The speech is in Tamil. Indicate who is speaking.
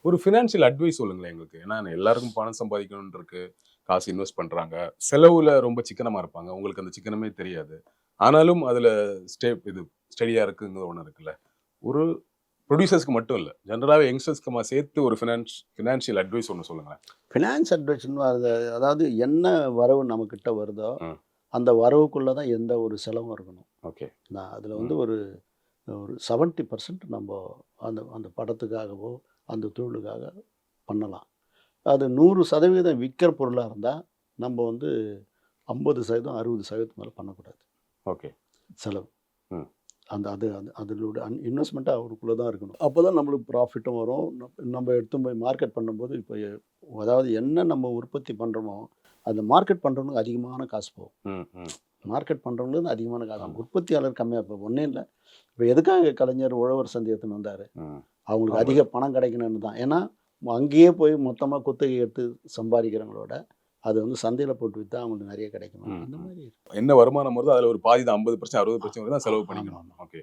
Speaker 1: ஒரு ஃபினான்ஷியல் அட்வைஸ் சொல்லுங்களேன் எங்களுக்கு. ஏன்னா எல்லாருக்கும் பணம் சம்பாதிக்கணும்னு இருக்கு. காசு இன்வெஸ்ட் பண்றாங்க. செலவுல ரொம்ப சிக்கனமா இருப்பாங்க. உங்களுக்கு அந்த சிக்கனமே தெரியாது. ஆனாலும் அதுல இது ஸ்டெடியா இருக்குங்கிற ஒண்ணு இருக்குல்ல. ஒரு புரொடியூசர்ஸ்க்கு மட்டும் இல்ல. ஜெனரலாவே யங்ஸ்டர்ஸ்க்கு சேர்த்து ஒரு ஃபினான்ஷியல் அட்வைஸ் ஒண்ணு சொல்லுங்களேன்.
Speaker 2: ஃபினான்ஸ் அட்வைஸ்ன்னு அதாவது என்ன வரவு நம்மக்கிட்ட வருதோ,
Speaker 1: ம்.
Speaker 2: அந்த வரவுக்குள்ள தான் எந்த ஒரு செலவும் இருக்கணும்.
Speaker 1: ஓகே.
Speaker 2: நான் அதில
Speaker 1: ம்.
Speaker 2: ஒரு ஒரு 70% நம்ப அந்த அந்த படத்துக்காகவோ, அந்த தொழிலுக்காக பண்ணலாம். அது 100% விக்கிற பொருளா இருந்தா, நம்ப 50% 60% மேல பண்ணக்கூடாது.
Speaker 1: ஓகே.
Speaker 2: செலவு.
Speaker 1: ம்.
Speaker 2: அந்த அது அது அதனோட இன்வெஸ்ட்மெண்ட் அவருக்குள்ள தான் இருக்கணும். அப்பதான் நம்மளுக்கு ப்ராஃபிட்டும் வரும். நம்ம எடுத்துன்னு போய் மார்க்கெட் பண்ணும்போது அதாவது என்ன நம்ம உற்பத்தி பண்றோமோ, அந்த மார்க்கெட் பண்றவனுக்கு அதிகமான காசு போகும்.
Speaker 1: ம். ம்.
Speaker 2: மார்க்கெட் பண்றவங்களுக்கு அதிகமான காசு.
Speaker 1: ஆமா.
Speaker 2: உற்பத்தியாளர் கம்மியா இப்போ ஒண்ணும் இல்ல. இப்ப எதுக்காக கலைஞர் உழவர் சந்தை எடுத்துன்னு வந்தாரு?
Speaker 1: ம்.
Speaker 2: அவங்களுக்கு
Speaker 1: ஆமா.
Speaker 2: அதிக பணம் கிடைக்கணும்னு தான். ஏன்னா, அங்கேயே போய் மொத்தமா குத்தகை எடுத்து சம்பாதிக்கிறவங்களோட, அது சந்தையில போட்டு வித்தா அவங்களுக்கு நெறைய கிடைக்கும்.
Speaker 1: ம்.
Speaker 2: அந்த
Speaker 1: ம்.
Speaker 2: மாரி.
Speaker 1: என்ன வருமானம் வருதோ அதுல ஒரு பாதி தான் 50% 60% தான்
Speaker 2: ஆ
Speaker 1: செலவு
Speaker 2: ஆமா,
Speaker 1: பண்ணிக்கணும்.
Speaker 2: ஆமா.
Speaker 1: ஓகே.